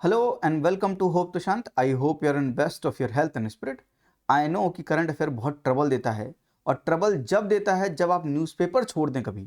Hello and welcome to hope Prashant. I hope you're in best of your health and spirit. I know कि current affair बहुत trouble देता है, और trouble जब देता है जब आप न्यूज़पेपर छोड़ दें। कभी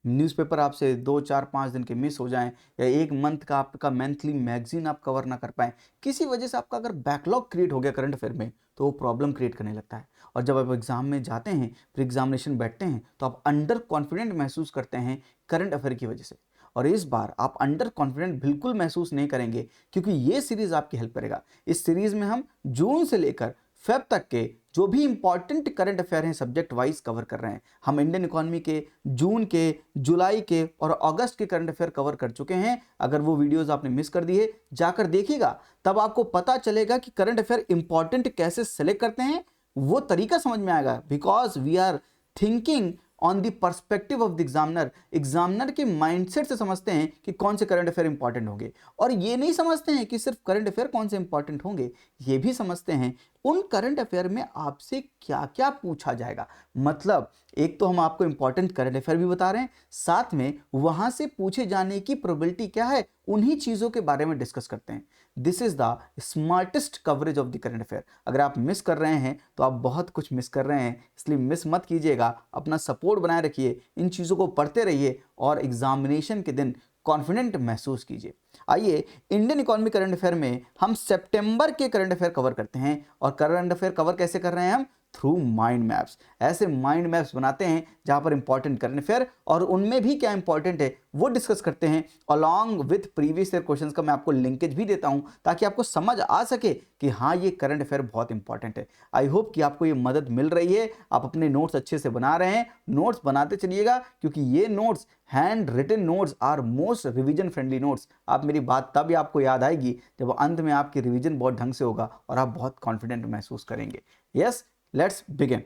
न्यूज़पेपर आपसे 2 4 5 दिन के मिस हो जाएं, या एक मंथ का आपका मंथली मैगजीन आप कवर ना कर पाएं, किसी वजह से आपका अगर बैकलॉग क्रिएट हो गया करंट अफेयर में, तो वो प्रॉब्लम क्रिएट करने लगता है। और जब आप एग्जाम में जाते हैं, फिर एग्जामिनेशन बैठते हैं, तो आप अंडर कॉन्फिडेंट महसूस करते हैं करंट अफेयर की वजह से। और इस बार आप अंडर कॉन्फिडेंट बिल्कुल महसूस नहीं करेंगे, क्योंकि ये सीरीज आपकी हेल्प करेगा। इस सीरीज में हम जून से लेकर फेब तक के जो भी इंपॉर्टेंट करंट अफेयर हैं सब्जेक्ट वाइज कवर कर रहे हैं। हम इंडियन इकोनॉमी के, जून के, जुलाई के और अगस्त के करंट अफेयर कवर कर चुके हैं। अगर वो वीडियोस आपने मिस कर दिए, जाकर देखिएगा, तब आपको पता चलेगा कि करंट अफेयर इंपॉर्टेंट कैसे सेलेक्ट करते हैं। वो तरीका समझ में आएगा, because we are thinking on the perspective of the examiner. Examiner के माइंडसेट से समझते हैं कि कौन से करंट अफेयर इंपॉर्टेंट होंगे, और ये नहीं समझते हैं कि सिर्फ करंट अफेयर कौन से इंपॉर्टेंट होंगे, ये भी समझते हैं उन करंट अफेयर में आपसे क्या क्या पूछा जाएगा। मतलब एक तो हम आपको इंपॉर्टेंट करंट अफेयर भी बता रहे हैं, साथ में वहां से पूछे जाने की प्रोबेबिलिटी क्या है, उन्हीं चीजों के बारे में डिस्कस करते हैं। This is the smartest coverage of the current affair. अगर आप मिस कर रहे हैं तो आप बहुत कुछ मिस कर रहे हैं, इसलिए मिस मत कीजिएगा। अपना सपोर्ट बनाए रखिए, इन चीज़ों को पढ़ते रहिए और एग्जामिनेशन के दिन कॉन्फिडेंट महसूस कीजिए। आइए, इंडियन इकोनॉमी करंट अफेयर में हम सितंबर के करंट अफेयर कवर करते हैं। और करंट अफेयर कवर कैसे कर रहे हैं हम? Through mind maps. ऐसे माइंड मैप्स बनाते हैं जहां पर इंपॉर्टेंट करंट अफेयर और उनमें भी क्या इंपॉर्टेंट है वो डिस्कस करते हैं, along with previous year questions का मैं आपको लिंकेज भी देता हूं, ताकि आपको समझ आ सके कि हाँ, ये करंट अफेयर बहुत इंपॉर्टेंट है। आई होप कि आपको ये मदद मिल रही है, आप अपने नोट्स अच्छे से बना रहे हैं। नोट्स बनाते चलिएगा, क्योंकि ये notes, hand written notes, are most revision friendly notes. आप मेरी बात तब आपको याद आएगी जब अंत में आपकी रिवीजन बहुत ढंग से होगा और आप बहुत कॉन्फिडेंट महसूस करेंगे। Yes, let's begin.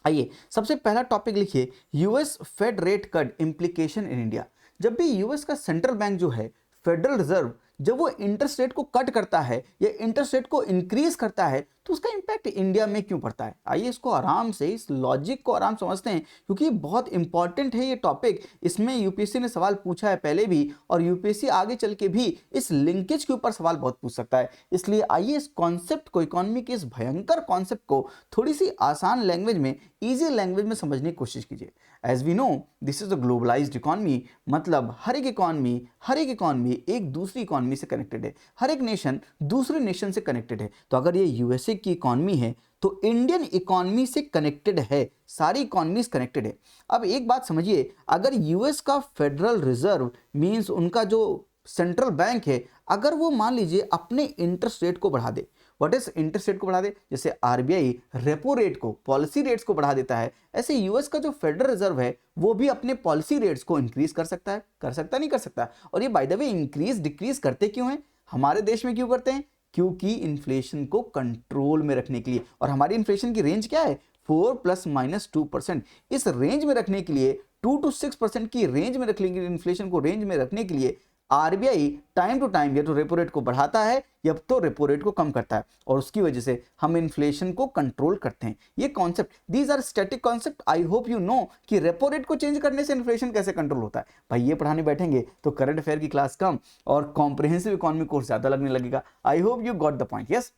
आइए, सबसे पहला टॉपिक लिखिए, US Fed rate cut implication in India. जब भी यूएस का सेंट्रल बैंक जो है, फेडरल रिजर्व, जब वो इंटरेस्ट रेट को कट करता है या इंटरेस्ट रेट को इंक्रीज करता है, तो उसका इंपैक्ट इंडिया में क्यों पड़ता है? आइए इसको आराम से, इस लॉजिक को आराम समझते हैं, क्योंकि बहुत इंपॉर्टेंट है ये टॉपिक। इसमें यूपीएससी ने सवाल पूछा है पहले भी, और यूपीएससी आगे चल के भी इस लिंकेज के ऊपर सवाल बहुत पूछ सकता है। इसलिए आइए इस कॉन्सेप्ट को, इकोनॉमी के इस भयंकर कॉन्सेप्ट को थोड़ी सी आसान लैंग्वेज में, इजी लैंग्वेज में समझने की कोशिश कीजिए। As we know, this is a globalised economy. मतलब हर एक इकोनॉमी एक दूसरी इकोनॉमी से कनेक्टेड है, हर एक नेशन दूसरे नेशन से कनेक्टेड है। तो अगर ये यूएसए की इकोनॉमी है, तो इंडियन इकोनॉमी से कनेक्टेड है, सारी इकोनॉमीज कनेक्टेड है। अब एक बात समझिए, अगर यूएस का फेडरल रिजर्व मींस उनका जो सेंट्रल बैंक है, अगर वो मान लीजिए अपने इंटरेस्ट रेट को बढ़ा दे, व्हाट इज इंटरेस्ट रेट को बढ़ा दे, जैसे आरबीआई रेपो रेट को, पॉलिसी रेट्स को बढ़ा देता है, ऐसे यूएस का जो फेडरल रिजर्व है वो भी अपने पॉलिसी रेट्स को इंक्रीज कर सकता है। कर सकता नहीं कर सकता? और ये by the way increase decrease करते क्यों हैं? हमारे देश में क्यों करते हैं? क्योंकि इन्फ्लेशन को कंट्रोल में रखने के लिए। और हमारी इन्फ्लेशन की रेंज क्या है? 4 ± 2%। इस रेंज में रखने के लिए, 2 to 6% की रेंज में रखने के लिए, इन्फ्लेशन को रेंज में रखने के लिए आरबीआई टाइम टू टाइम या तो रेपो रेट को बढ़ाता है या तो रेपो रेट को कम करता है, और उसकी वजह से हम इन्फ्लेशन को कंट्रोल करते हैं। ये concept, these are static concept. I hope you know कि रेपो रेट को चेंज करने से इन्फ्लेशन कैसे कंट्रोल होता है। भाई ये पढ़ाने बैठेंगे तो करंट अफेयर की क्लास कम और कॉम्प्रिहेंसिव इकोनॉमी कोर्स ज्यादा लगने लगेगा। I hope you got the point. Yes,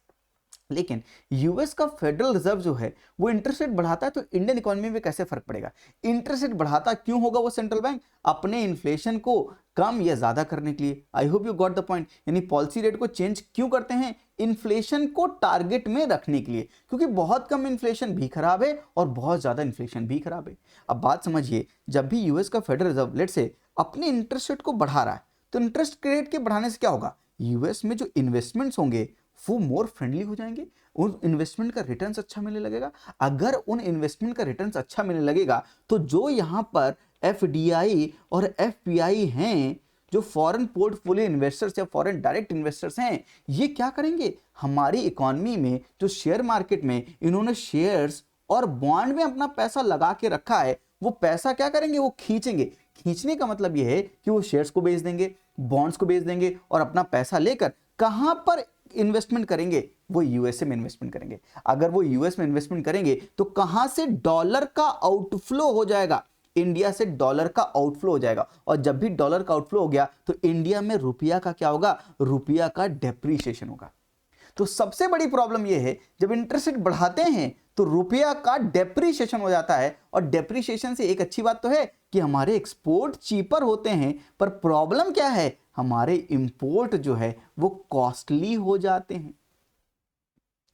लेकिन यूएस का फेडरल रिजर्व जो है वो इंटरेस्ट रेट बढ़ाता है, तो इंडियन इकोनॉमी में कैसे फर्क पड़ेगा? इंटरेस्ट रेट बढ़ाता क्यों होगा वो सेंट्रल बैंक? अपने इन्फ्लेशन को कम या ज्यादा करने के लिए। आई hope you got the point. यानी पॉलिसी रेट को चेंज क्यों करते हैं? इन्फ्लेशन को टारगेट में रखने के लिए, क्योंकि बहुत कम इन्फ्लेशन भी खराब है और बहुत ज्यादा इन्फ्लेशन भी खराब है। अब बात समझिए, जब भी यूएस का फेडरल रिजर्व लेट से अपने इंटरेस्ट रेट को बढ़ा रहा है, तो इंटरेस्ट रेट के बढ़ाने से क्या होगा? यूएस में जो इन्वेस्टमेंट्स होंगे वो मोर फ्रेंडली हो जाएंगे, उन इन्वेस्टमेंट का रिटर्न्स अच्छा मिलने लगेगा। अगर उन इन्वेस्टमेंट का रिटर्न्स अच्छा मिलने लगेगा, तो जो यहाँ पर एफडीआई और एफपीआई हैं, जो फॉरेन पोर्टफोलियो इन्वेस्टर्स या फॉरेन डायरेक्ट इन्वेस्टर्स हैं, ये क्या करेंगे? हमारी इकोनॉमी में जो शेयर मार्केट में इन्होंने शेयर्स और बॉन्ड में अपना पैसा लगा के रखा है, वो पैसा क्या करेंगे? वो खींचेंगे। खींचने का मतलब ये है कि वो शेयर्स को बेच देंगे, बॉन्ड्स को बेच देंगे, और अपना पैसा लेकर कहां पर इन्वेस्टमेंट करेंगे? वो यूएसए में इन्वेस्टमेंट करेंगे। अगर वो यूएस में इन्वेस्टमेंट करेंगे तो कहां से? डॉलर का आउटफ्लो हो जाएगा। इंडिया से डॉलर का आउटफ्लो हो जाएगा, और जब भी डॉलर का आउटफ्लो हो गया तो इंडिया में रुपया का क्या होगा, रुपया का डेप्रीशिएशन होगा। तो सबसे बड़ी प्रॉब्लम यह है जब इंटरेस्ट रेट बढ़ाते हैं तो रुपया का डेप्रीशिएशन हो जाता है, और डेप्रीशिएशन से एक अच्छी बात तो है कि हमारे एक्सपोर्ट चीपर होते हैं, पर प्रॉब्लम क्या है, हमारे इंपोर्ट जो है वो कॉस्टली हो जाते हैं।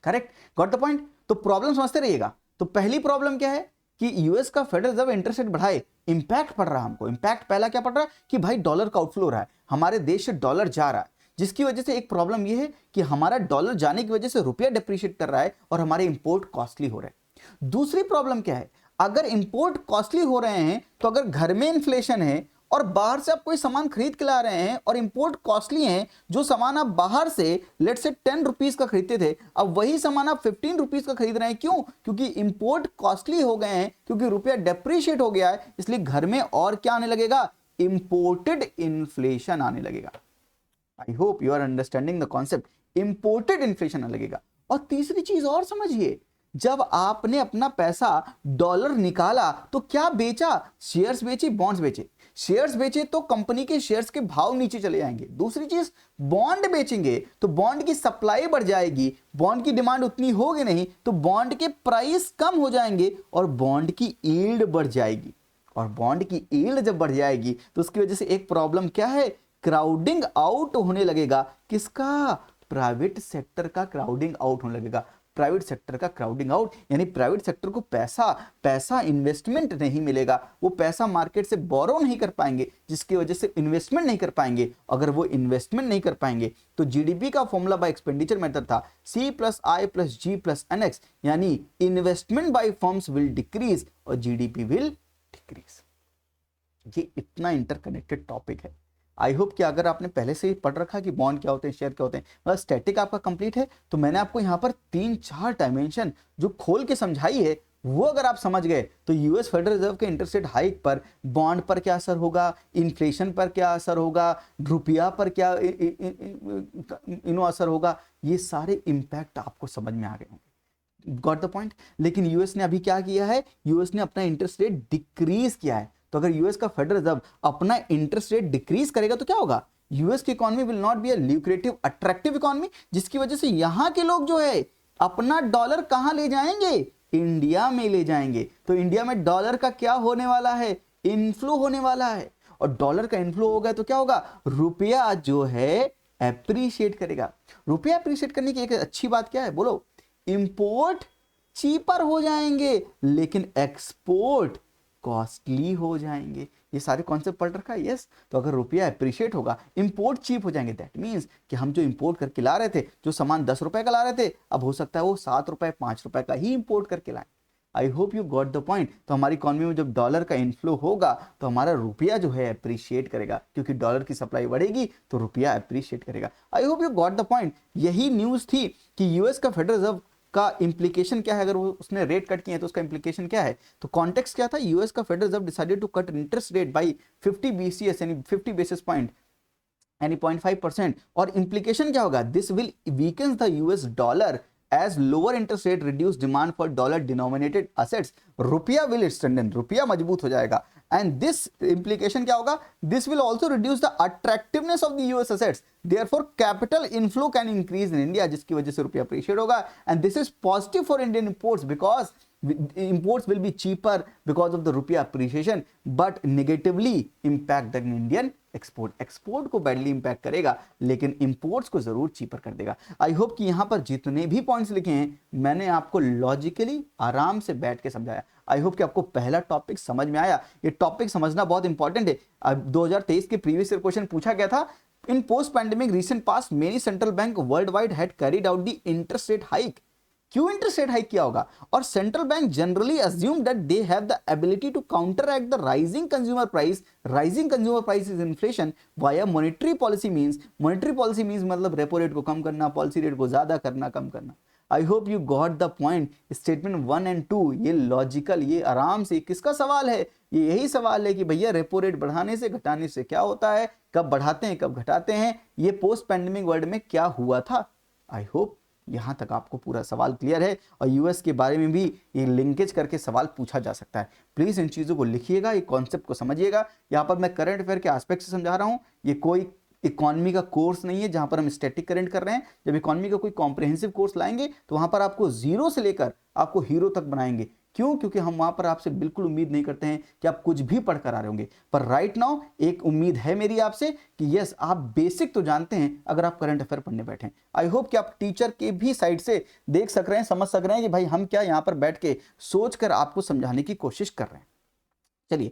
Correct, got the point. तो प्रॉब्लम समझते रहिएगा। तो पहली प्रॉब्लम क्या है कि यूएस का फेडरल रिजर्व इंटरेस्ट रेट बढ़ाए, इंपैक्ट पड़ रहा है हमको। इंपैक्ट पहला क्या पड़ रहा है कि भाई डॉलर का आउटफ्लो हो रहा है, हमारे देश से डॉलर जा रहा है, जिसकी वजह से एक प्रॉब्लम यह है कि हमारा डॉलर जाने की वजह से रुपया डिप्रिशिएट कर रहा है और हमारे इंपोर्ट कॉस्टली हो रहे हैं। दूसरी प्रॉब्लम क्या है, अगर इंपोर्ट कॉस्टली हो रहे हैं तो अगर घर में इन्फ्लेशन है और बाहर से आप कोई सामान खरीद के ला रहे हैं और इंपोर्ट कॉस्टली है, जो सामान आप बाहर से लेट से 10 रुपीज का खरीदते थे, अब वही सामान आप 15 रुपीज का खरीद रहे हैं। क्यों? क्योंकि इंपोर्ट कॉस्टली हो गए हैं, क्योंकि रुपया डेप्रिशिएट हो गया है, इसलिए घर में और क्या आने लगेगा, इंपोर्टेड इन्फ्लेशन आने लगेगा। I hope you are understanding the concept, imported inflation आने लगेगा। और तीसरी चीज और समझिए, जब आपने अपना पैसा डॉलर निकाला तो क्या बेचा, शेयर्स बेची, बॉन्ड्स बेचे। शेयर्स बेचे तो कंपनी के शेयर्स के भाव नीचे चले जाएंगे। दूसरी चीज, बॉन्ड बेचेंगे तो बॉन्ड की सप्लाई बढ़ जाएगी, बॉन्ड की डिमांड उतनी होगी नहीं तो बॉन्ड के प्राइस कम हो जाएंगे और बॉन्ड की यील्ड बढ़ जाएगी। और बॉन्ड की यील्ड जब बढ़ जाएगी तो उसकी वजह से एक प्रॉब्लम क्या है, क्राउडिंग आउट होने लगेगा। किसका? प्राइवेट सेक्टर का क्राउडिंग आउट होने लगेगा। प्राइवेट सेक्टर का क्राउडिंग आउट यानी प्राइवेट सेक्टर को पैसा इन्वेस्टमेंट नहीं मिलेगा, वो पैसा मार्केट से बोरो नहीं कर पाएंगे, जिसकी वजह से इन्वेस्टमेंट नहीं कर पाएंगे। अगर वो इन्वेस्टमेंट नहीं कर पाएंगे तो जीडीपी का फॉर्मूला बाय एक्सपेंडिचर मेथड था C+I+G+NX, यानी investment by firms will decrease और जीडीपी विल डिक्रीज। ये इतना इंटरकनेक्टेड टॉपिक है। आई होप कि अगर आपने पहले से ही पढ़ रखा कि बॉन्ड क्या होते हैं, शेयर क्या होते हैं, मतलब स्टैटिक आपका कंप्लीट है, तो मैंने आपको यहाँ पर 3-4 डायमेंशन जो खोल के समझाई है वो अगर आप समझ गए तो यूएस फेडरल रिजर्व के इंटरेस्ट रेट हाइक पर बॉन्ड पर क्या असर होगा, इन्फ्लेशन पर क्या असर होगा, रुपया पर क्या असर होगा, ये सारे इंपैक्ट आपको समझ में आ गए होंगे। Got the point. लेकिन यूएस ने अभी क्या किया है, यूएस ने अपना इंटरेस्ट रेट डिक्रीज किया है। तो अगर यूएस का फेडरल रिजर्व अपना इंटरेस्ट रेट डिक्रीज करेगा तो क्या होगा, यूएस की economy will not be a lucrative attractive economy, जिसकी वजह से यहां के लोग जो है अपना डॉलर कहां ले जाएंगे, इंडिया में ले जाएंगे। तो इंडिया में डॉलर का क्या होने वाला है, इनफ्लो होने वाला है। और डॉलर का इनफ्लो होगा तो क्या होगा, रुपया जो है एप्रिशिएट करेगा। रुपया एप्रिशिएट करने की एक अच्छी बात क्या है बोलो, इंपोर्ट चीपर हो जाएंगे लेकिन एक्सपोर्ट कॉस्टली हो जाएंगे। ये सारे कॉन्सेप्ट पढ़ रखा है। यस, तो अगर रुपया एप्रिशिएट होगा, इंपोर्ट चीप हो जाएंगे, दैट मींस कि हम जो इंपोर्ट करके ला रहे थे, जो सामान 10 रुपए का ला रहे थे, अब हो सकता है वो 7 रुपए 5 रुपए का ही इंपोर्ट करके लाए। आई hope you got the point. तो हमारी इकोनॉमी में जब डॉलर का इनफ्लो होगा तो हमारा रुपया जो है एप्रिशिएट करेगा, क्योंकि डॉलर की सप्लाई बढ़ेगी तो रुपया एप्रिशिएट करेगा। आई hope you got the point. यही न्यूज थी कि यूएस का फेडरल रिजर्व का इंप्लीकेशन क्या है, अगर वो उसने रेट कट किए हैं तो उसका इंप्लीकेशन क्या है। तो कॉन्टेक्स्ट क्या था, यूएस का Federal Reserve decided to cut interest rate by 50 BCS यानी 50 बेसिस पॉइंट यानी 0.5%। और इंप्लीकेशन क्या होगा, this will weakens the US dollar as lower interest rate reduce demand for dollar denominated assets. Rupaya will strengthen, रुपया मजबूत हो जाएगा। एंड दिस इंप्लीकेशन क्या होगा, this will also reduce the attractiveness of the US assets, therefore capital inflow can increase in India, जिसकी वजह से रुपया अप्रिशिएट होगा। And this is positive for Indian imports because imports will be cheaper because of the rupee appreciation, but negatively impact the Indian export को badly impact करेगा लेकिन imports को जरूर cheaper कर देगा। I hope कि यहाँ पर जितने भी points लिखे हैं मैंने आपको logically आराम से बैठ के समझाया। I hope कि आपको पहला टॉपिक समझ में आया। ये टॉपिक समझना बहुत इंपॉर्टेंट है। 2023 के प्रीवियस ईयर क्वेश्चन पूछा गया था, in post pandemic recent past many central bank worldwide had carried out the interest rate hike। क्यों इंटरेस्ट रेट हाइक किया होगा, और central bank generally assume that they have the ability to counteract the rising consumer price is inflation via monetary policy means. Monetary policy means मतलब repo rate को कम करना, policy rate को ज्यादा करना, कम करना। आई hope you got the point. Statement 1 और 2 ये लॉजिकल, ये आराम से किसका सवाल है, ये यही सवाल है कि भैया रेपो रेट बढ़ाने से घटाने से क्या होता है, कब बढ़ाते हैं कब घटाते हैं, ये पोस्ट पैंडेमिक वर्ल्ड में क्या हुआ था। आई होप यहाँ तक आपको पूरा सवाल क्लियर है। और यूएस के बारे में भी ये लिंकेज करके सवाल पूछा जा सकता है। प्लीज़ इन चीज़ों को लिखिएगा, ये कॉन्सेप्ट को समझिएगा। यहाँ पर मैं करंट अफेयर के एस्पेक्ट से समझा रहा हूँ, ये कोई इकोनॉमी का कोर्स नहीं है जहां पर हम स्टैटिक करंट कर रहे हैं। जब इकोनॉमी का कोई कॉम्प्रिहेंसिव कोर्स लाएंगे तो वहां पर आपको जीरो से लेकर आपको हीरो तक बनाएंगे। क्यों? क्योंकि हम वहां पर आपसे बिल्कुल उम्मीद नहीं करते हैं कि आप कुछ भी पढ़कर आ रहे होंगे, पर राइट नाउ एक उम्मीद है मेरी आपसे कि यस आप बेसिक तो जानते हैं अगर आप करंट अफेयर पढ़ने बैठे। आई होप कि आप टीचर के भी साइड से देख सक रहे हैं, समझ सक रहे हैं कि भाई हम क्या यहाँ पर बैठ के सोच कर आपको समझाने की कोशिश कर रहे हैं। चलिए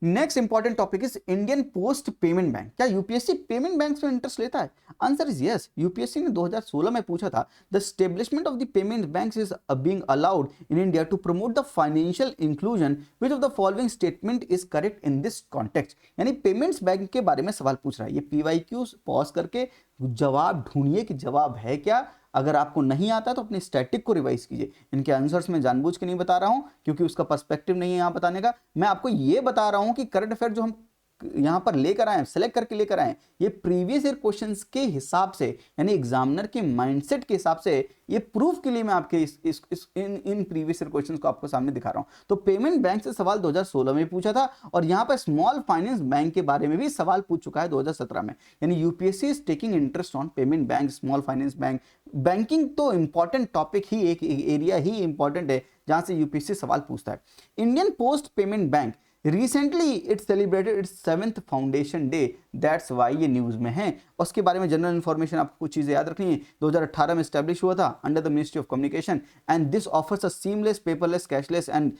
next important topic is Indian post payment bank. क्या यूपीएससी पेमेंट बैंक में इंटरेस्ट लेता है? Answer is yes. यूपीएससी ने 2016 में पूछा था, the establishment of the payment banks is being allowed in India to promote the financial inclusion, which of the following statement is correct in this context. यानी payments bank के बारे में सवाल पूछ रहा है। ये पीवाईक्यू पॉज करके जवाब ढूंढिए कि जवाब है क्या। अगर आपको नहीं आता तो अपने स्टैटिक को रिवाइज कीजिए। इनके आंसर्स में जानबूझ के नहीं बता रहा हूं क्योंकि उसका पर्सपेक्टिव नहीं है यहाँ बताने का। मैं आपको ये बता रहा हूं कि करंट अफेयर जो हम यहाँ पर लेकर आए, सेलेक्ट करके लेकर आए, ये प्रीवियस ईयर क्वेश्चंस के हिसाब से, यानी एग्जामिनर के माइंडसेट के हिसाब से, ये प्रूफ के लिए मैं आपके इन प्रीवियस ईयर क्वेश्चंस को आपको सामने दिखा रहा हूं। तो पेमेंट बैंक से सवाल 2016 में पूछा था और यहाँ पर स्मॉल फाइनेंस बैंक के बारे में भी सवाल पूछ चुका है 2017 में। यानी UPSC is taking interest on payment bank, small finance bank. Banking तो इंपॉर्टेंट टॉपिक ही, एक एरिया ही इंपॉर्टेंट है जहां से यूपीएससी सवाल पूछता है। Indian post payment bank recently it celebrated it's 7th foundation day, that's why ये न्यूज में है। उसके बारे में जनरल इन्फॉर्मेशन आपको कुछ चीजें याद रखनी है। 2018 में स्टैब्लिश हुआ था under the ministry of communication and this offers a seamless, paperless, cashless and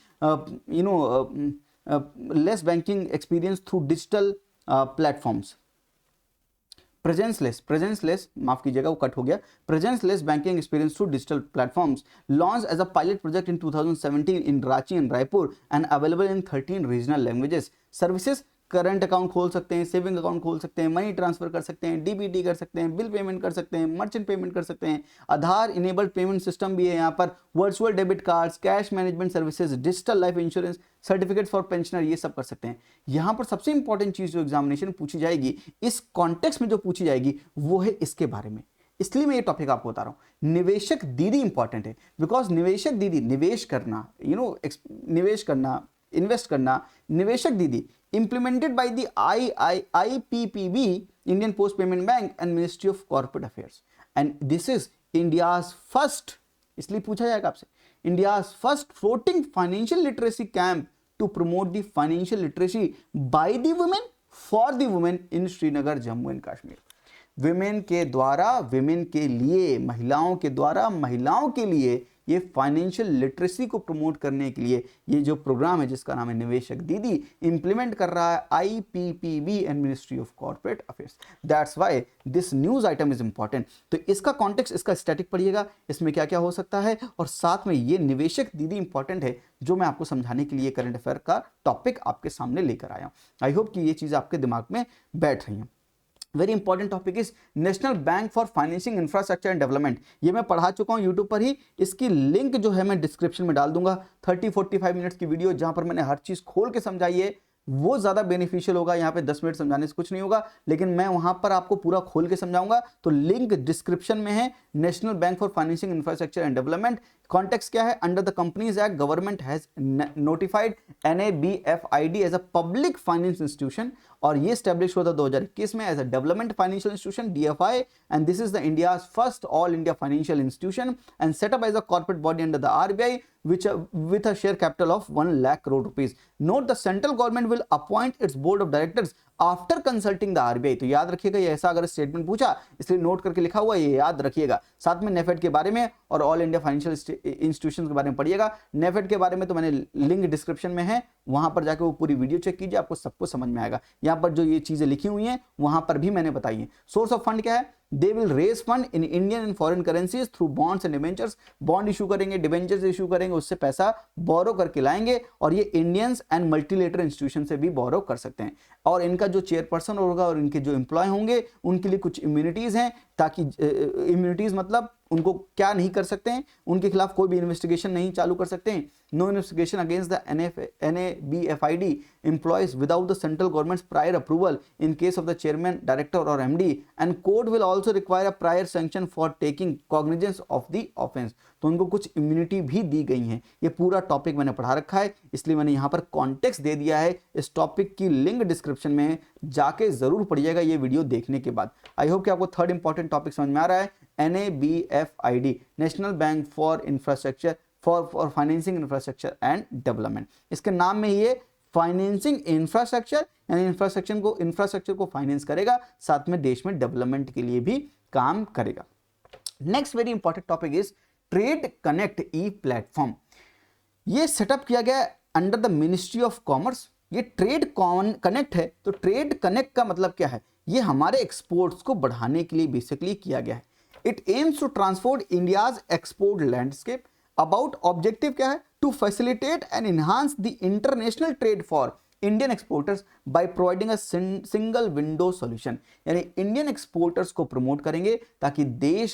less banking experience through digital platforms. Presenceless माफ कीजिएगा वो कट हो गया। Presenceless banking experience through digital platforms launch as a pilot project in 2017 in Ranchi and Raipur and available in 13 regional languages. Services current account खोल सकते हैं, saving account खोल सकते हैं, मनी ट्रांसफर कर सकते हैं, डीबीटी कर सकते हैं, बिल पेमेंट कर सकते हैं, मर्चेंट पेमेंट कर सकते हैं, आधार इनेबल्ड पेमेंट सिस्टम भी है यहाँ पर, virtual debit cards, cash management services, digital life insurance, certificate for pensioner, ये सब कर सकते हैं। यहाँ पर सबसे इंपॉर्टेंट चीज जो एग्जामिनेशन पूछी जाएगी, इस कॉन्टेक्स्ट में जो पूछी जाएगी वो है इसके बारे में। इसलिए मैं ये टॉपिक आपको बता रहा हूं। निवेशक दीदी इंपॉर्टेंट है बिकॉज निवेशक दीदी, निवेश करना, निवेश करना, इन्वेस्ट करना, निवेशक दीदी implemented by the IPPB, Indian Post Payment Bank and Ministry of Corporate Affairs, and this is India's first, इसलिए पूछा जाएगा आपसे, India's first floating financial literacy camp to promote the financial literacy by the women for the women in Srinagar, Jammu and Kashmir। Women के द्वारा, women के लिए, महिलाओं के द्वारा महिलाओं के लिए ये फाइनेंशियल लिटरेसी को प्रमोट करने के लिए ये जो प्रोग्राम है जिसका नाम है निवेशक दीदी, इंप्लीमेंट कर रहा है IPPB and ministry of corporate affairs. That's why this news item is important. तो इसका कॉन्टेक्स्ट, इसका स्टैटिक पढ़िएगा, इसमें क्या क्या हो सकता है, और साथ में ये निवेशक दीदी इंपॉर्टेंट है जो मैं आपको समझाने के लिए करंट अफेयर का टॉपिक आपके सामने लेकर आया हूं। आई होप कि ये चीज़ आपके दिमाग में बैठ रही हैं। Very important topic is national Bank for Financing Infrastructure and development. ये मैं पढ़ा चुका हूँ यूट्यूब पर ही, इसकी लिंक जो है मैं डिस्क्रिप्शन में डाल दूंगा। 30-45 मिनट्स की वीडियो जहां पर मैंने हर चीज खोल के समझाई है, वो ज़्यादा बेनिफिशियल होगा। यहाँ पे 10 मिनट समझाने से कुछ नहीं होगा, लेकिन मैं वहाँ पर आपको पूरा खोल के समझाऊंगा। तो लिंक डिस्क्रिप्शन में है। National Bank for Financing Infrastructure and Development, context क्या है, under the Companies Act government has notified NABFID as a public finance institution, और ये स्टैब्लिश हुआ था 2021 में as a development financial institution DFI, and this is the India's first all India financial institution and setup as a corporate body under the RBI with a share capital of 1 lakh crore rupees. Note the central government will appoint its board of directors after consulting the RBI। तो याद रखिएगा, ये ऐसा अगर statement पूछा इसलिए note करके लिखा हुआ है, ये याद रखिएगा। साथ में नेफेड के बारे में और ऑल इंडिया फाइनेंशियल इंस्टीट्यूशंस के बारे में पढ़िएगा। नेफेड के बारे में तो मैंने लिंक डिस्क्रिप्शन में है, वहां पर जाकर वो पूरी वीडियो चेक कीजिए, आपको सब कुछ समझ में आएगा। यहाँ पर जो ये चीजें लिखी हुई हैं वहां पर भी मैंने बताई है। सोर्स ऑफ फंड क्या है, they will raise fund in Indian and foreign currencies through bonds and debentures. Bond issue करेंगे, डिबेंचर्स इशू करेंगे, उससे पैसा बोरो करके लाएंगे, और ये इंडियंस एंड मल्टीलेटरल इंस्टीट्यूशन से भी बोरो कर सकते हैं। और इनका जो चेयरपर्सन होगा और इनके जो एम्प्लॉय होंगे उनके लिए कुछ इम्यूनिटीज हैं, ताकि इम्यूनिटीज मतलब उनको क्या नहीं कर सकते हैं, उनके खिलाफ कोई भी इन्वेस्टिगेशन नहीं चालू कर सकते हैं, no investigation against the NABFID employees without the central government's prior approval in case of the chairman, director or MD, and court will also require a prior sanction for taking cognizance of the offense। तो उनको कुछ immunity भी दी गई है। ये पूरा topic मैंने पढ़ा रखा है, इसलिए मैंने यहाँ पर कॉन्टेक्स्ट दे दिया है। इस टॉपिक की लिंक डिस्क्रिप्शन में जाके जरूर पढ़िएगा ये वीडियो देखने के बाद। आई होप कि आपको थर्ड इंपॉर्टेंट टॉपिक समझ में आ रहा है। NABFID, national Bank for infrastructure for Financing Infrastructure and development. इसके नाम में ये फाइनेंसिंग इंफ्रास्ट्रक्चर यानी इंफ्रास्ट्रक्चर को फाइनेंस करेगा, साथ में देश में डेवलपमेंट के लिए भी काम करेगा। Next very important topic is trade connect E platform. ये सेटअप किया गया under the ministry of commerce. ये ट्रेड कनेक्ट है, तो ट्रेड कनेक्ट का मतलब क्या है? ये हमारे एक्सपोर्ट्स को बढ़ाने के लिए बेसिकली किया गया है। It aims to transform India's export landscape. About objective क्या है? To facilitate and enhance the international trade for Indian exporters by providing a single window solution. यानी इंडियन एक्सपोर्टर्स को प्रमोट करेंगे ताकि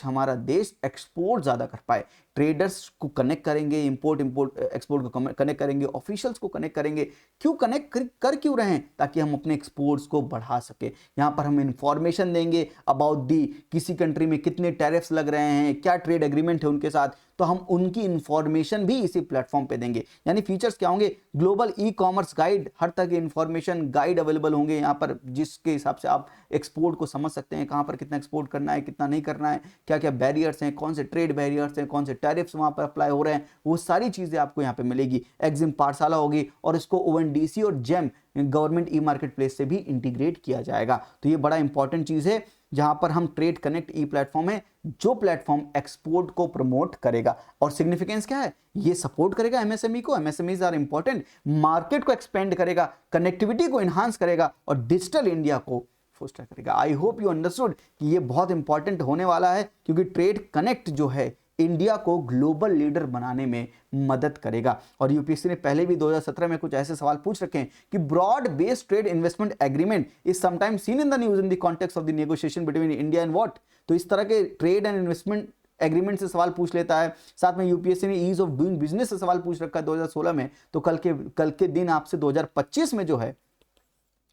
हमारा देश एक्सपोर्ट ज्यादा कर पाए। ट्रेडर्स को कनेक्ट करेंगे, एक्सपोर्ट को कनेक्ट करेंगे, ऑफिशियल्स को कनेक्ट करेंगे। क्यों कनेक्ट कर क्यों रहे हैं? ताकि हम अपने एक्सपोर्ट्स को बढ़ा सके। यहाँ पर हम इंफॉर्मेशन देंगे अबाउट दी किसी कंट्री में कितने टैरिफ्स लग रहे हैं, क्या ट्रेड एग्रीमेंट है उनके साथ, तो हम उनकी इंफॉर्मेशन भी इसी प्लेटफॉर्म पे देंगे। यानी फीचर्स क्या होंगे? ग्लोबल ई कॉमर्स गाइड, हर तरह की इंफॉर्मेशन गाइड अवेलेबल होंगे यहाँ पर, जिसके हिसाब से आप एक्सपोर्ट को समझ सकते हैं, कहाँ पर कितना एक्सपोर्ट करना है, कितना नहीं करना है, क्या क्या बैरियर्स हैं, कौन से ट्रेड बैरियर्स हैं, कौन से टैरिफ्स वहाँ पर अप्लाई हो रहे हैं, वो सारी चीज़ें आपको यहाँ पे मिलेगी। एग्जिम पाठशाला होगी और इसको ONDC और GeM government e market place से भी इंटीग्रेट किया जाएगा। तो ये बड़ा इंपॉर्टेंट चीज़ है जहां पर हम ट्रेड कनेक्ट ई प्लेटफॉर्म है, जो प्लेटफॉर्म एक्सपोर्ट को प्रमोट करेगा। और सिग्निफिकेंस क्या है? ये सपोर्ट करेगा MSME को, MSMEs आर इंपॉर्टेंट, मार्केट को एक्सपेंड करेगा, कनेक्टिविटी को एनहांस करेगा और डिजिटल इंडिया को फोस्टर करेगा। आई होप यू अंडरस्टूड कि ये बहुत इंपॉर्टेंट होने वाला है, क्योंकि ट्रेड कनेक्ट जो है इंडिया को ग्लोबल लीडर बनाने में मदद करेगा। और यूपीएससी ने पहले भी 2017 में कुछ ऐसे सवाल पूछ रखे हैं कि broad based trade investment agreement is sometimes seen in the news in the context of the negotiation between India and what. तो इस तरह के ट्रेड एंड इन्वेस्टमेंट एग्रीमेंट से सवाल पूछ लेता है। साथ में यूपीएससी ने ईज ऑफ डूइंग बिजनेस से सवाल पूछ रखा है 2016 में। तो कल के दिन आपसे 2025 में जो है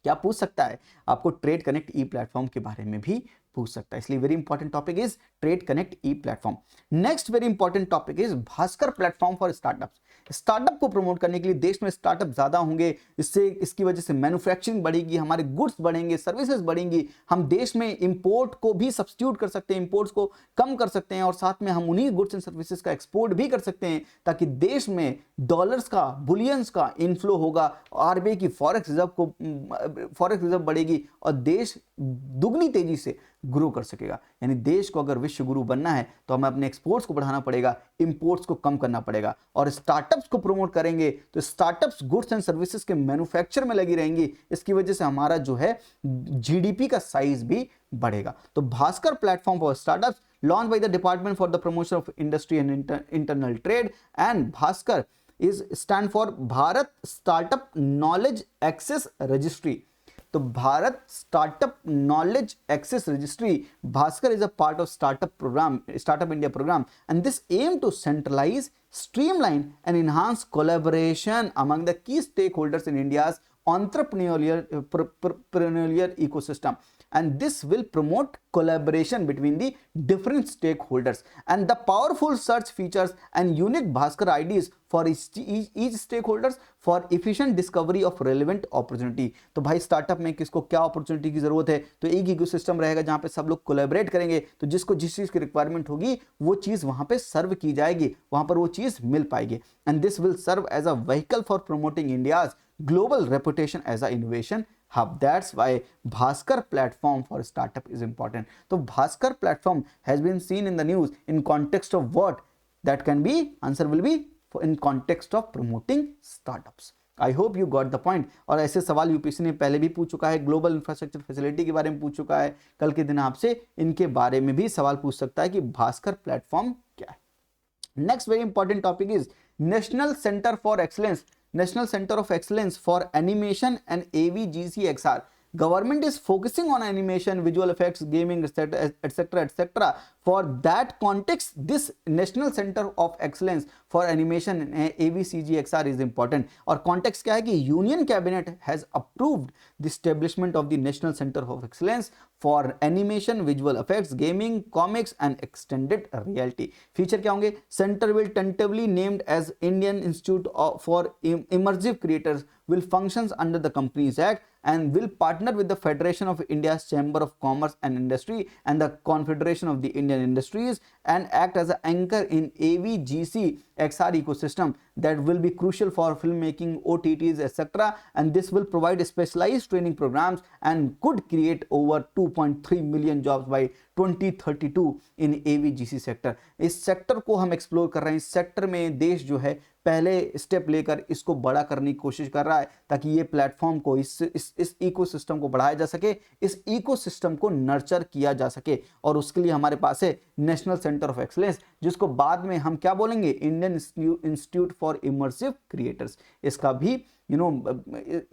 क्या पूछ सकता है? आपको ट्रेड कनेक्ट ई प्लेटफॉर्म के बारे में भी पूछ सकता है। इसलिए very important topic is trade connect E platform. Next very important topic is Bhaskar platform for startups. Startup को प्रमोट करने के लिए देश में स्टार्टअप ज्यादा होंगे, इसकी वजह से मैन्युफैक्चरिंग बढ़ेगी, हमारे गुड्स बढ़ेंगे, सर्विसेज बढ़ेंगी, हम देश में इंपोर्ट को भी सब्स्टिट्यूट कर सकते हैं, इंपोर्ट्स को कम कर सकते हैं और साथ में हम उन्हीं गुड्स एंड सर्विसेज का एक्सपोर्ट भी कर सकते हैं, ताकि देश में डॉलर्स का, बुलियंस का इनफ्लो होगा, RBI की फॉरेक्स रिजर्व बढ़ेगी और देश दुगनी तेजी से ग्रो कर सकेगा। यानी देश को अगर विश्व गुरु बनना है तो हमें अपने एक्सपोर्ट्स को बढ़ाना पड़ेगा, इंपोर्ट्स को कम करना पड़ेगा। और स्टार्टअप्स को प्रमोट करेंगे तो स्टार्टअप्स गुड्स एंड सर्विसेज के मैन्युफैक्चर में लगी रहेंगी, इसकी वजह से हमारा जो है GDP का साइज भी बढ़ेगा। तो Bhaskar platform for startups launch by the department for the promotion of industry and internal trade, and Bhaskar is stand for Bharat startup knowledge access registry. तो Bharat startup knowledge access registry, Bhaskar is a part of startup India program, and this aim to centralize, streamline and enhance collaboration among the key stakeholders in India's entrepreneurial ecosystem, and this will promote collaboration between the different stakeholders, and the powerful search features and unique Bhaskar IDs for each stakeholders for efficient discovery of relevant opportunity। तो भाई startup में किसको क्या opportunity की जरूरत है, तो एक इकोसिस्टम रहेगा जहां पे सब लोग कोलैबोरेट करेंगे, तो जिसको जिस चीज की रिक्वायरमेंट होगी वो चीज वहां पे सर्व की जाएगी, वहां पर वो चीज मिल पाएगी। And this will serve as a vehicle for promoting India's global reputation as a innovation hub. That's why Bhaskar platform for startup is important. So Bhaskar platform has been seen in the news in context of what? That can be, answer will be in context of promoting startups. I hope you got the point. और ऐसे सवाल UPSC ने पहले भी पूछ चुका है, global infrastructure facility के बारे में पूछ चुका है, कल के दिन आपसे इनके बारे में भी सवाल पूछ सकता है कि भास्कर प्लेटफॉर्म क्या है। Next very important topic is national centre for excellence, National Center of Excellence for Animation and AVGC-XR. Government is focusing on animation, visual effects, gaming, etc., etc. For that context, this National Center of Excellence for animation AVCG XR is important. और context क्या है कि union cabinet has approved the establishment of the national centre of excellence for animation, visual effects, gaming, comics and extended reality. Feature क्या होंगे? Centre will tentatively named as Indian institute for immersive creators will functions under the Companies Act and will partner with the Federation of India's Chamber of Commerce and Industry and the Confederation of the Indian Industries and act as an anchor in AVGC XR ecosystem that will be crucial for filmmaking, OTTs, etc. And this will provide specialized training programs and could create over 2.3 million jobs by 2032 in AVGC sector। इस sector को हम explore कर रहे हैं। इस sector में देश जो है पहले स्टेप लेकर इसको बड़ा करने की कोशिश कर रहा है ताकि ये प्लेटफॉर्म को इस इकोसिस्टम को बढ़ाया जा सके, इस इकोसिस्टम को नर्चर किया जा सके। और उसके लिए हमारे पास है नेशनल सेंटर ऑफ एक्सीलेंस, जिसको बाद में हम क्या बोलेंगे? Indian institute for immersive creators. इसका भी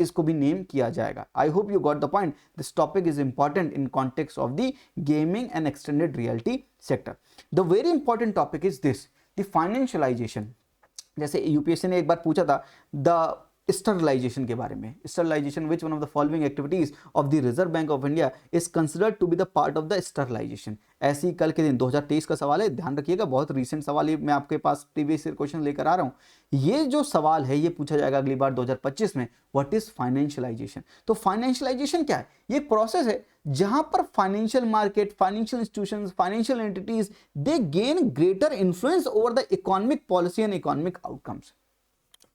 इसको भी नेम किया जाएगा। आई hope you got the point. This topic is important in context of the gaming and extended reality sector. The very important topic is this, the financialisation. जैसे UPSC ने एक बार पूछा था द स्टरलाइजेशन के बारे में। Sterilisation, which one of the following activities of the Reserve Bank of India is considered to be the part of the sterilisation. ऐसे ही कल के दिन 2023 का सवाल है, ध्यान रखिएगा, बहुत रीसेंट सवाल है, मैं आपके पास प्रीवियस ईयर क्वेश्चन लेकर आ रहा हूं। ये जो सवाल है ये पूछा जाएगा अगली बार 2025 में, व्हाट इज फाइनेंशियलाइजेशन। तो फाइनेंशियलाइजेशन क्या है? ये प्रोसेस है जहां पर financial market, financial institutions, financial entities they gain greater influence over the economic policy and economic outcomes.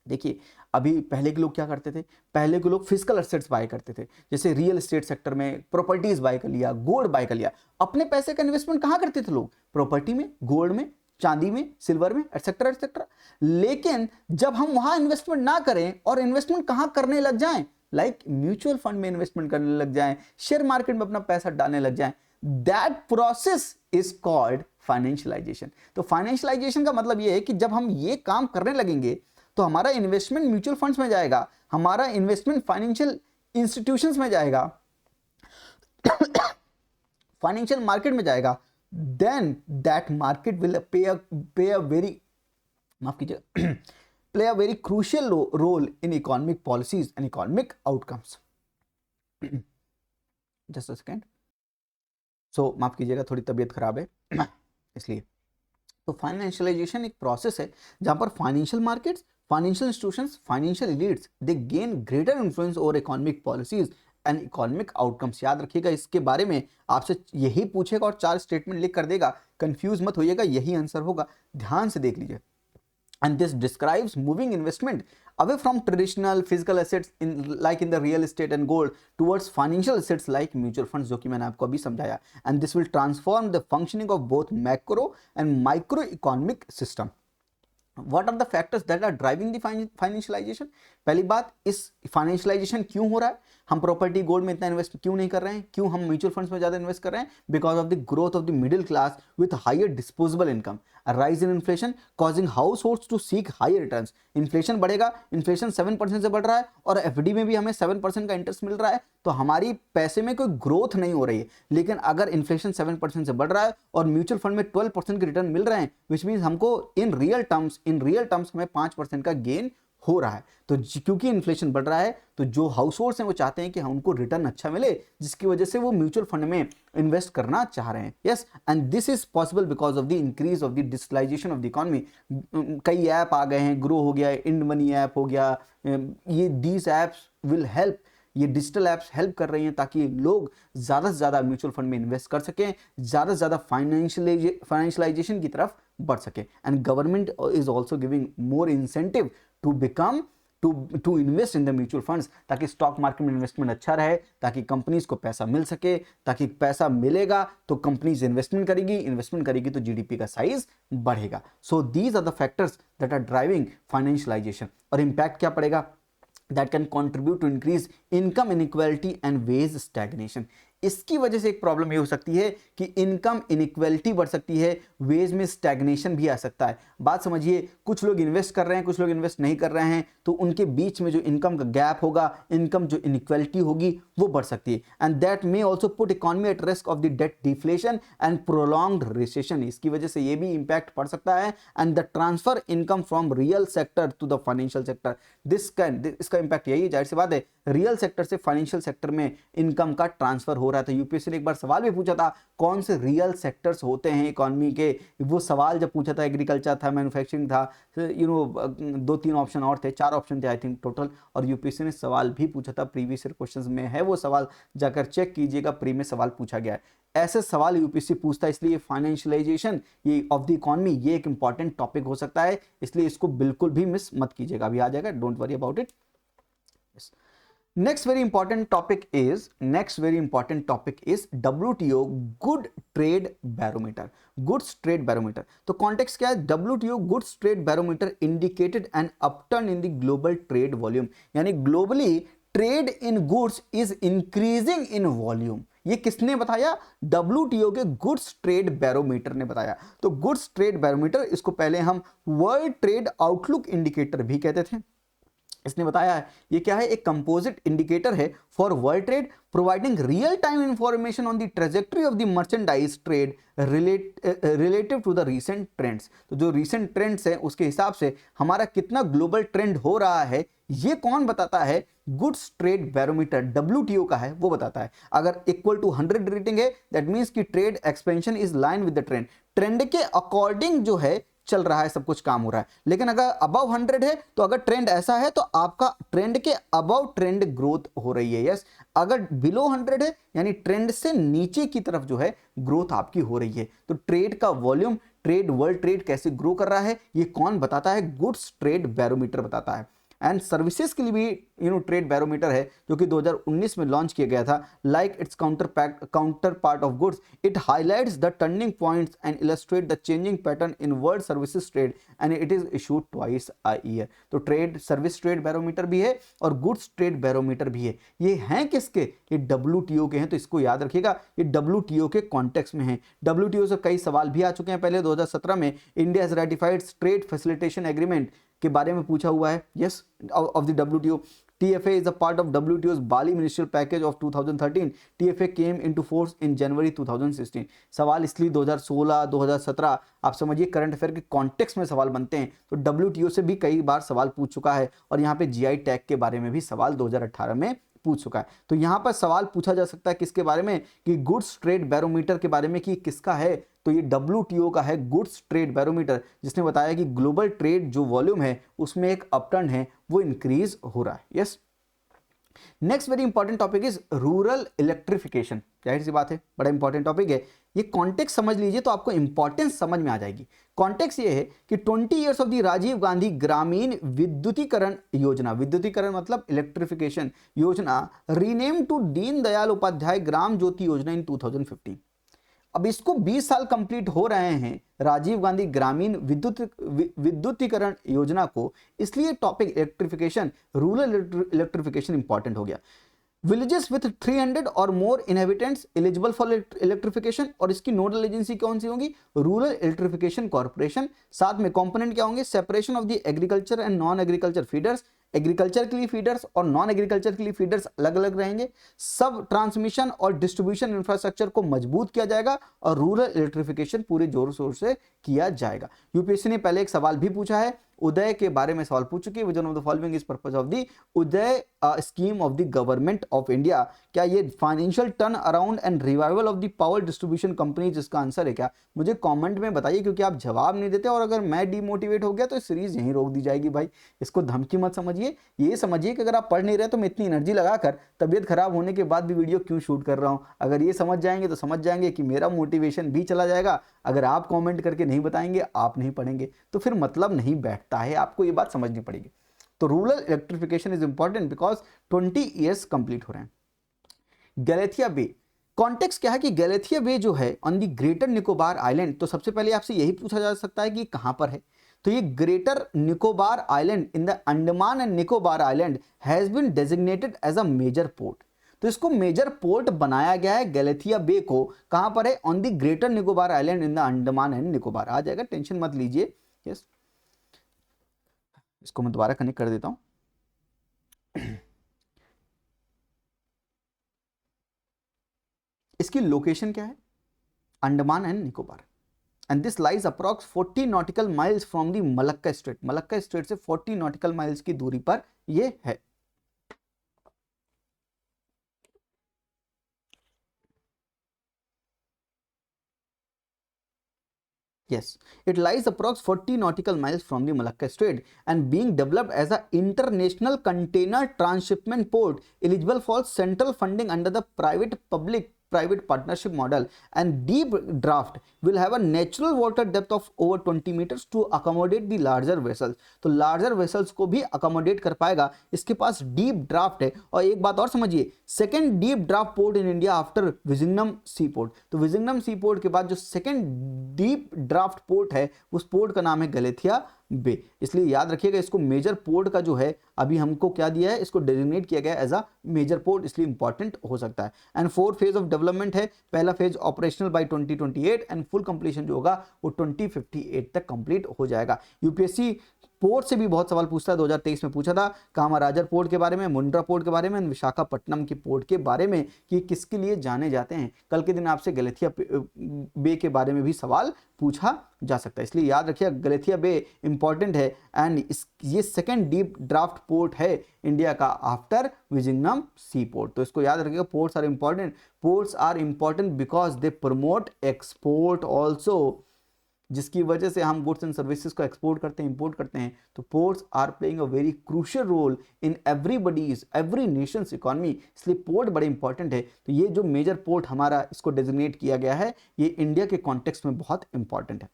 देखिए, अभी पहले के लोग क्या करते थे? पहले के लोग फिजिकल एसेट्स बाय करते थे, जैसे रियल एस्टेट सेक्टर में प्रॉपर्टीज बाय कर लिया, गोल्ड बाय कर लिया। अपने पैसे का इन्वेस्टमेंट कहां करते थे लोग? प्रॉपर्टी में, गोल्ड में, चांदी में, सिल्वर में, एटसेट्रा एटसेट्रा। लेकिन जब हम वहां इन्वेस्टमेंट ना करें और इन्वेस्टमेंट कहां करने लग जाएं, लाइक म्यूचुअल फंड में इन्वेस्टमेंट करने लग जाएं, शेयर मार्केट में अपना पैसा डालने लग जाएं, that process is called financialisation. तो फाइनेंशियलाइजेशन का मतलब यह है कि जब हम ये काम करने लगेंगे तो हमारा इन्वेस्टमेंट म्यूचुअल फंड्स में जाएगा, हमारा इन्वेस्टमेंट फाइनेंशियल इंस्टीट्यूशंस में जाएगा, फाइनेंशियल मार्केट में जाएगा, then that market will play a very crucial role in economic policies and economic outcomes। Just a second। So माफ कीजिएगा, थोड़ी तबीयत खराब है इसलिए। तो फाइनेंशियलाइजेशन एक प्रोसेस है जहां पर financial markets, financial institutions, financial elites they gain greater influence over economic policies and economic outcomes. याद रखिएगा, इसके बारे में आपसे यही पूछेगा और 4 स्टेटमेंट लिख कर देगा, कंफ्यूज मत होइएगा, यही आंसर होगा। ध्यान से देख लीजिए। And this describes moving investment away from traditional physical assets like in the real estate and gold towards financial assets like mutual funds, जो कि मैंने आपको अभी समझाया। And this will transform the functioning of both macro and microeconomic system। What are the factors that are driving the financialization? पहली बात, इस financialisation क्यों हो रहा है? हम प्रॉपर्टी, गोल्ड में इतना इन्वेस्ट क्यों नहीं कर रहे हैं? क्यों हम म्यूचुअल फंड्स में ज्यादा इन्वेस्ट कर रहे हैं? Because of the growth of the middle class with higher disposable income, rise in inflation causing households to seek higher returns. Inflation बढ़ेगा, इन्फ्लेशन 7% से बढ़ रहा है और एफडी में भी हमें 7% का इंटरेस्ट मिल रहा है, तो हमारी पैसे में कोई ग्रोथ नहीं हो रही है। लेकिन अगर इन्फ्लेशन 7% से बढ़ रहा है और म्यूचुअल फंड में 12% के रिटर्न मिल रहे हैं, विच मीन्स हमको इन रियल टर्म्स हमें 5% का गेन हो रहा है। तो क्योंकि इन्फ्लेशन बढ़ रहा है तो जो हाउस होल्ड्स हैं वो चाहते हैं कि उनको रिटर्न अच्छा मिले, जिसकी वजह से वो म्यूचुअल फंड में इन्वेस्ट करना चाह रहे हैं। Yes, and this is possible because of the increase of the digitalisation of the economy. कई ऐप आ गए हैं, ग्रो हो गया है, इंड मनी ऐप हो गया, ये दीज ऐप्स विल हेल्प, ये डिजिटल ऐप्स हेल्प कर रही हैं ताकि लोग ज़्यादा से ज़्यादा म्यूचुअल फंड में इन्वेस्ट कर सकें, ज़्यादा से ज़्यादा फाइनेंशियलाइजेशन की तरफ बढ़ सके। And government is also giving more incentive to become to invest in the mutual funds, ताकि स्टॉक मार्केट में इन्वेस्टमेंट अच्छा रहे, ताकि कंपनीज को पैसा मिल सके, ताकि पैसा मिलेगा तो कंपनीज इन्वेस्टमेंट करेगी तो जीडीपी का साइज बढ़ेगा। So these are the factors that are driving financialisation. और इम्पैक्ट क्या पड़ेगा? That can contribute to increase income inequality and wage stagnation। इसकी वजह से एक प्रॉब्लम ये हो सकती है कि इनकम इनइक्वालिटी बढ़ सकती है, वेज में स्टैग्नेशन भी आ सकता है। बात समझिए, कुछ लोग इन्वेस्ट कर रहे हैं, कुछ लोग इन्वेस्ट नहीं कर रहे हैं, तो उनके बीच में जो इनकम का गैप होगा, इनकम जो इनइक्वालिटी होगी वो बढ़ सकती है, and that may also put economy at risk of the debt deflation and prolonged recession. इसकी वजह से ये भी इंपैक्ट पड़ सकता है, and the transfer income from real sector to the financial sector, इसका इंपैक्ट यही है, जाहिर सी बात है, रियल सेक्टर से फाइनेंशियल सेक्टर में इनकम का ट्रांसफर हो रहा है। तो यूपीएससी ने एक बार सवाल भी पूछा था, कौन से रियल सेक्टर्स होते हैं इकोनॉमी के, वो सवाल जब पूछा था, एग्रीकल्चर था, मैन्युफैक्चरिंग था, दो तीन ऑप्शन और थे, 4 ऑप्शन थे आई थिंक टोटल, और यूपीएससी ने सवाल भी पूछा था, प्रीवियस ईयर क्वेश्चंस में है वो सवाल, जाकर चेक कीजिएगा, प्री में सवाल पूछा गया है। ऐसे सवाल यूपीएससी पूछता है, इसलिए फाइनेंशियलाइजेशन ये ऑफ द इकोनॉमी ये एक इंपॉर्टेंट टॉपिक हो सकता है, इसलिए इसको बिल्कुल भी मिस मत कीजिएगा, अभी आ जाएगा, don't worry about it. Next very important topic is WTO Good Trade Barometer. Goods Trade Barometer. तो कॉन्टेक्स्ट क्या है? WTO Goods Trade Barometer indicated an upturn in the global trade volume. यानी globally trade in goods is increasing in volume. ये किसने बताया? WTO के goods trade barometer ने बताया। तो गुड्स ट्रेड बैरोमीटर, इसको पहले हम वर्ल्ड ट्रेड आउटलुक इंडिकेटर भी कहते थे, इसने बताया है ये क्या है, एक कंपोजिट इंडिकेटर है for world trade, providing real time information on the trajectory of the merchandise trade relative to the recent trends. तो जो रीसेंट ट्रेंड्स हैं उसके हिसाब से हमारा कितना ग्लोबल ट्रेंड हो रहा है, ये कौन बताता है? गुड्स ट्रेड बैरोमीटर WTO का है, वो बताता है। अगर इक्वल टू 100 रेटिंग है, दैट मींस कि trade expansion is line with the trend, trend के अकॉर्डिंग जो है चल रहा है, सब कुछ काम हो रहा है। लेकिन अगर अबव 100 है, तो अगर ट्रेंड ऐसा है तो आपका ट्रेंड के अबव ट्रेंड ग्रोथ हो रही है, यस। अगर बिलो 100 है, यानी ट्रेंड से नीचे की तरफ जो है ग्रोथ आपकी हो रही है। तो ट्रेड का वॉल्यूम, ट्रेड, वर्ल्ड ट्रेड कैसे ग्रो कर रहा है, ये कौन बताता है? गुड्स ट्रेड बैरोमीटर बताता है। एंड सर्विसेज के लिए भी ट्रेड बैरोमीटर है, जो कि 2019 में लॉन्च किया गया था। Like it's counter part of goods, it highlights the turning points and illustrate the changing pattern in world services trade and it is issued twice a year. तो ट्रेड सर्विस ट्रेड बैरोमीटर भी है और goods trade barometer भी है। ये हैं किसके? ये WTO के हैं, तो इसको याद रखिएगा, ये WTO के कॉन्टेक्स्ट में है। WTO से कई सवाल भी आ चुके हैं पहले। 2017 में India has ratified trade facilitation agreement के बारे में पूछा हुआ है, yes, of the WTO। TFA is a part of WTO's Bali Ministerial Package of 2013. TFA came into force in January 2016. सवाल इसलिए 2016, 2017 आप समझिए करंट अफेयर के कॉन्टेक्स्ट में सवाल बनते हैं। तो WTO से भी कई बार सवाल पूछ चुका है, और यहाँ पे GI टैग के बारे में भी सवाल 2018 में पूछ चुका है। तो यहाँ पर सवाल पूछा जा सकता है किसके बारे में? कि गुड्स ट्रेड बैरोमीटर के बारे में, कि किसका है? तो ये WTO का है गुड्स ट्रेड बैरोमीटर, जिसने बताया कि ग्लोबल ट्रेड जो वॉल्यूम है उसमें एक अपटर्न है, वो इंक्रीज हो रहा है, yes. Next very important topic is rural electrification. जाहिर सी बात है, बड़ा इंपॉर्टेंट टॉपिक है। ये कॉन्टेक्स्ट समझ लीजिए तो आपको इंपॉर्टेंस समझ में आ जाएगी। कॉन्टेक्स्ट ये है कि 20 years of the Rajiv Gandhi Grameen Vidyutikaran योजना, विद्युतीकरण मतलब इलेक्ट्रिफिकेशन योजना, रीनेम टू दीन दयाल उपाध्याय ग्राम ज्योति योजना इन 2015। अब इसको 20 साल कंप्लीट हो रहे हैं राजीव गांधी ग्रामीण विद्युतीकरण योजना को, इसलिए topic electrification, rural electrification important हो गया। विलेजेस विथ 300 और मोर इनहेबिटेंट्स एलिजिबल फॉर इलेक्ट्रिफिकेशन, और इसकी नोडल एजेंसी कौन सी होगी? Rural electrification corporation. साथ में कंपोनेंट क्या होंगे? Separation of the agriculture and non agriculture feeders, agriculture के लिए फीडर्स और नॉन एग्रीकल्चर के लिए फीडर्स अलग अलग रहेंगे। सब ट्रांसमिशन और डिस्ट्रीब्यूशन इंफ्रास्ट्रक्चर को मजबूत किया जाएगा और रूरल इलेक्ट्रिफिकेशन पूरे जोर शोर से किया जाएगा। यूपीएससी ने पहले एक सवाल भी पूछा है, उदय के बारे में सवाल पूछ चुकी है। Vision of the following is purpose of the Uday scheme of the government of India. क्या ये financial turn around and revival of the power distribution company, जिसका आंसर है क्या? मुझे कमेंट में बताइए, क्योंकि आप जवाब नहीं देते और अगर मैं डिमोटिवेट हो गया तो सीरीज यहीं रोक दी जाएगी भाई। इसको धमकी मत समझिए, ये समझिए कि अगर आप पढ़ नहीं रहे तो मैं इतनी एनर्जी लगाकर तबियत खराब होने के बाद भी वीडियो क्यों शूट कर रहा हूँ। अगर ये समझ जाएंगे तो समझ जाएंगे कि मेरा मोटिवेशन भी चला जाएगा। अगर आप कमेंट करके नहीं बताएंगे, आप नहीं पढ़ेंगे, तो फिर मतलब नहीं बैठता है। आपको ये बात समझनी पड़ेगी। तो rural electrification is important because 20 years complete हो रहे हैं। गैलेथिया बे, कॉन्टेक्स्ट क्या है कि गैलेथिया बे जो है on the greater Nicobar island, तो सबसे पहले आपसे यही पूछा जा सकता है कि कहां पर है। तो ये Greater Nicobar island in the Andaman and Nicobar Island has been designated as a major port. तो तो इसको मेजर पोर्ट बनाया गया है गैलेथिया बे को। कहां पर है? On the greater Nicobar island in the Andaman and Nicobar. आ जाएगा, टेंशन मत लीजिए। यस, इसको मैं दोबारा कनेक्ट कर देता हूं। इसकी लोकेशन क्या है? Andaman and Nicobar, and this lies approx 40 nautical miles from the Malacca strait. Malacca strait से 40 नॉटिकल माइल्स की दूरी पर ये है। Yes, it lies approx 40 nautical miles from the Malacca Strait and being developed as an international container transshipment port eligible for central funding under the private partnership model, and deep draft will have a natural water depth of over 20 meters to accommodate the larger vessels। तो larger vessels को भी accommodate कर पाएगा, इसके पास deep draft है। और एक बात और समझिए, second deep draft port in India after Vizhinjam sea port. तो विजिंगनम सी पोर्ट के बाद जो सेकेंड डीप ड्राफ्ट पोर्ट है उस पोर्ट का नाम है गैलेथिया बे। इसलिए याद रखिएगा, इसको मेजर पोर्ट का जो है अभी हमको क्या दिया है, इसको डेजिग्नेट किया गया एज अ मेजर पोर्ट, इसलिए इंपॉर्टेंट हो सकता है। एंड 4 फेज ऑफ डेवलपमेंट है। पहला phase operational by 2028 and full completion जो होगा वो 2058 तक कंप्लीट हो जाएगा। यूपीएससी पोर्ट से भी बहुत सवाल पूछता है, 2023 में पूछा था कामाराजर पोर्ट के बारे में, मुंड्रा पोर्ट के बारे में, विशाखापट्टनम के पोर्ट के बारे में कि किसके लिए जाने जाते हैं। कल के दिन आपसे गैलेथिया बे के बारे में भी सवाल पूछा जा सकता है, इसलिए याद रखिए गैलेथिया बे इंपॉर्टेंट है। एंड ये सेकेंड डीप ड्राफ्ट पोर्ट है इंडिया का आफ्टर विजिंगनम सी पोर्ट। तो इसको याद रखिएगा, ports are important. Ports are important because they promote export also, जिसकी वजह से हम गुड्स एंड सर्विसेज को एक्सपोर्ट करते हैं, इंपोर्ट करते हैं। तो ports are playing a very crucial role in every nation's economy, इसलिए पोर्ट बड़े इंपॉर्टेंट है। तो ये जो मेजर पोर्ट हमारा इसको डेजिग्नेट किया गया है, ये इंडिया के कॉन्टेक्स्ट में बहुत इंपॉर्टेंट है।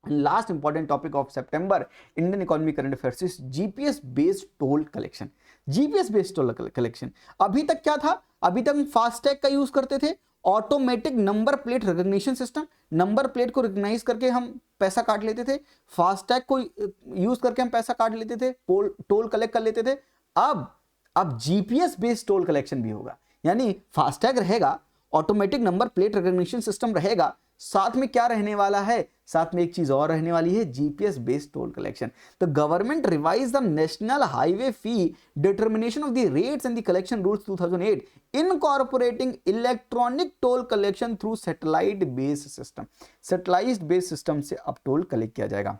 Last important topic of September Indian economy current affairs is GPS based toll collection. GPS based toll collection अभी तक क्या था? अभी तक हम फास्टैग का यूज करते थे, automatic number plate recognition system, number plate को रिकॉग्नाइज करके हम पैसा काट लेते थे, फास्टैग को यूज करके हम पैसा काट लेते थे, टोल कलेक्ट कर लेते थे। अब जीपीएस बेस्ड टोल कलेक्शन भी होगा, यानी फास्टैग रहेगा, automatic number plate recognition system रहेगा, साथ में क्या रहने वाला है? साथ में एक चीज और रहने वाली है, जीपीएस बेस्ड टोल कलेक्शन। तो government revise the national highway fee determination of the rates and the collection rules 2008 incorporating electronic toll collection through satellite based system. Satellite based system से अब टोल कलेक्ट किया जाएगा।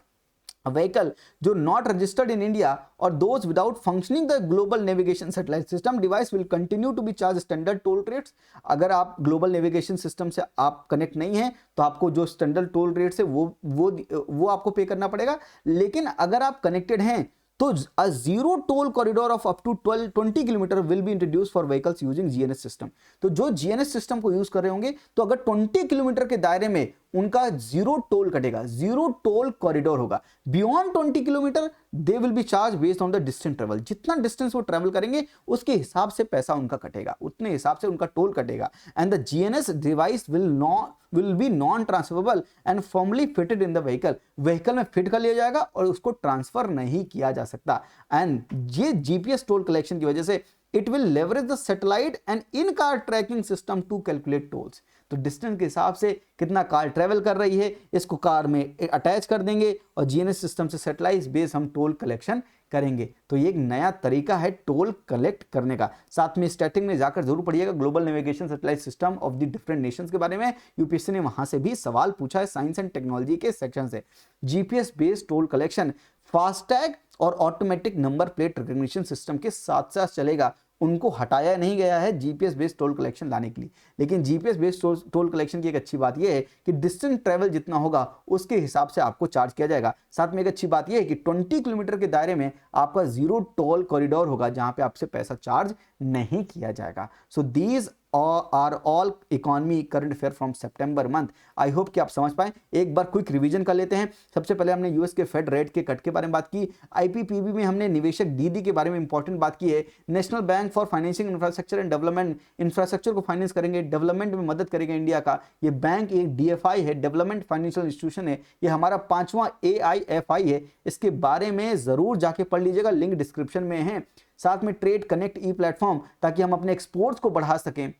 A vehicle जो not registered in India or those without functioning the global navigation satellite system device will continue to be charged standard toll rates। अगर आप global navigation system से आप connect नहीं हैं तो आपको जो स्टैंडर्ड टोल रेट्स है वो आपको पे करना पड़ेगा। लेकिन अगर आप कनेक्टेड हैं तो a zero toll corridor of up to 20 kilometre will be introduced for vehicles using GNS system। तो जो GNS सिस्टम को यूज कर रहे होंगे तो अगर 20 किलोमीटर के दायरे में उनका जीरो टोल कटेगा, जीरो टोल कॉरिडोर होगा। Beyond 20 kilometre they will be charge based on the distance travel. जितना डिस्टेंस वो ट्रेवल करेंगे उसके हिसाब से पैसा उनका कटेगा, उतने हिसाब से उनका टोल कटेगा। And the GNS device will be non transferable and formally fitted in the vehicle. Vehicle में फिट कर लिया जाएगा और उसको ट्रांसफर नहीं किया जा सकता। एंड ये जीपीएस टोल कलेक्शन की वजह से it will leverage the satellite and in-car tracking system to calculate tolls। तो डिस्टेंस के हिसाब से कितना कार ट्रेवल कर रही है इसको कार में अटैच कर देंगे और जीएनएस सिस्टम से सैटेलाइट बेस हम टोल कलेक्शन करेंगे। तो ये एक नया तरीका है टोल कलेक्ट करने का। साथ में स्टैटिक में जाकर जरूर पढ़िएगा global navigation satellite system of the different Nations के बारे में। यूपीएससी ने वहां से भी सवाल पूछा है साइंस एंड टेक्नोलॉजी के सेक्शन से। GPS based toll collection FASTag और automatic number plate recognition system के साथ साथ चलेगा, उनको हटाया नहीं गया है जीपीएस बेस्ड टोल कलेक्शन लाने के लिए। लेकिन जीपीएस बेस्ड टोल कलेक्शन की एक अच्छी बात यह है कि डिस्टेंस ट्रेवल जितना होगा उसके हिसाब से आपको चार्ज किया जाएगा। साथ में एक अच्छी बात यह है कि 20 किलोमीटर के दायरे में आपका जीरो टोल कॉरिडोर होगा जहां पे आपसे पैसा चार्ज नहीं किया जाएगा। So these are all economy current affair from सितंबर मंथ। आई होप कि आप समझ पाए। एक बार क्विक रिवीजन कर लेते हैं। सबसे पहले हमने यूएस के फेड रेट के कट के बारे में बात की। आईपीपीबी में हमने निवेशक डीडी के बारे में इंपॉर्टेंट बात की है। National Bank for Financing Infrastructure and development, infrastructure को फाइनेंस करेंगे, डेवलपमेंट में मदद करेगा इंडिया का। ये बैंक एक डीएफआई है, डेवलपमेंट फाइनेंशियल इंस्टीट्यूशन है। ये हमारा 5वां एआईएफआई है। इसके बारे में जरूर जाके पढ़ लीजिएगा, लिंक डिस्क्रिप्शन में है। साथ में ट्रेड कनेक्ट ई प्लेटफॉर्म ताकि हम अपने एक्सपोर्ट्स को बढ़ा सकें,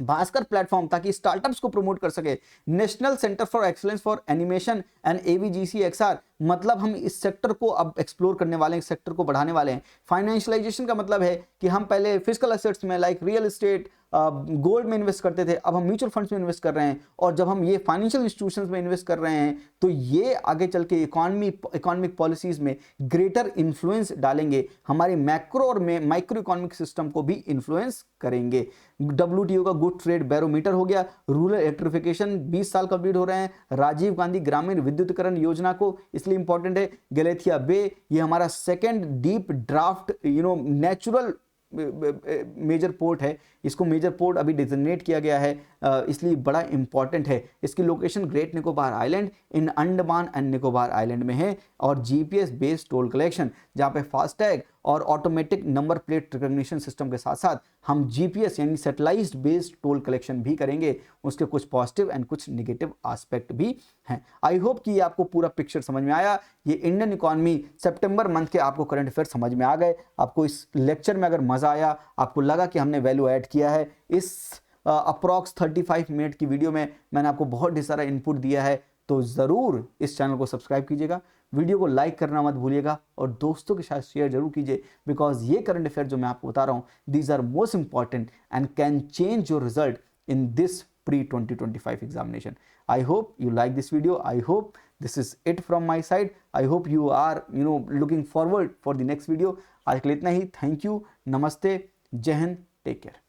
भास्कर प्लेटफॉर्म ताकि स्टार्टअप्स को प्रमोट कर सके, national centre for excellence for animation and AVGC-XR, मतलब हम इस सेक्टर को अब एक्सप्लोर करने वाले हैं, इस सेक्टर को बढ़ाने वाले हैं। फाइनेंशियलाइजेशन का मतलब है कि हम पहले फिजिकल एसेट्स में लाइक रियल एस्टेट, गोल्ड में इन्वेस्ट करते थे, अब हम म्यूचुअल फंड्स में इन्वेस्ट कर रहे हैं, और जब हम ये फाइनेंशियल इंस्टीट्यूशंस में इन्वेस्ट कर रहे हैं तो ये आगे चल के इकोनॉमिक पॉलिसीज में ग्रेटर इन्फ्लुएंस डालेंगे, हमारे मैक्रो और माइक्रो इकोनॉमिक सिस्टम को भी इन्फ्लुएंस करेंगे। WTO का गुड ट्रेड बैरोमीटर हो गया, रूरल इलेक्ट्रिफिकेशन 20 साल कंप्लीट हो रहे हैं, राजीव गांधी ग्रामीण विद्युतीकरण योजना को इसलिए इंपॉर्टेंट है, गलेथिया बे ये हमारा second deep draft natural major port है, इसको मेजर पोर्ट अभी डिजिग्नेट किया गया है, इसलिए बड़ा इंपॉर्टेंट है। इसकी location great Nicobar island in Andaman and Nicobar island में है, और GPS बेस्ड टोल कलेक्शन जहाँ पे फास्टैग और automatic number plate recognition system के साथ साथ हम GPS यानी सैटेलाइट बेस्ड टोल कलेक्शन भी करेंगे। उसके कुछ पॉजिटिव एंड कुछ नेगेटिव एस्पेक्ट भी हैं। आई होप कि ये आपको पूरा पिक्चर समझ में आया। ये इंडियन इकोनॉमी सितंबर मंथ के आपको करंट अफेयर समझ में आ गए। आपको इस लेक्चर में अगर मजा आया, आपको लगा कि हमने वैल्यू ऐड किया है, इस अप्रॉक्स 35 मिनट की वीडियो में मैंने आपको बहुत ढेर सारा इनपुट दिया है, तो ज़रूर इस चैनल को सब्सक्राइब कीजिएगा, वीडियो को लाइक करना मत भूलिएगा, और दोस्तों के साथ शेयर जरूर कीजिए, बिकॉज ये करंट अफेयर जो मैं आपको बता रहा हूँ, these are most important and can change your result in this pre-2025 examination. I hope you like this video. I hope this is it from my side. I hope you are looking forward for the next video. आज के लिए इतना ही। Thank you, नमस्ते, जय Hind, take care.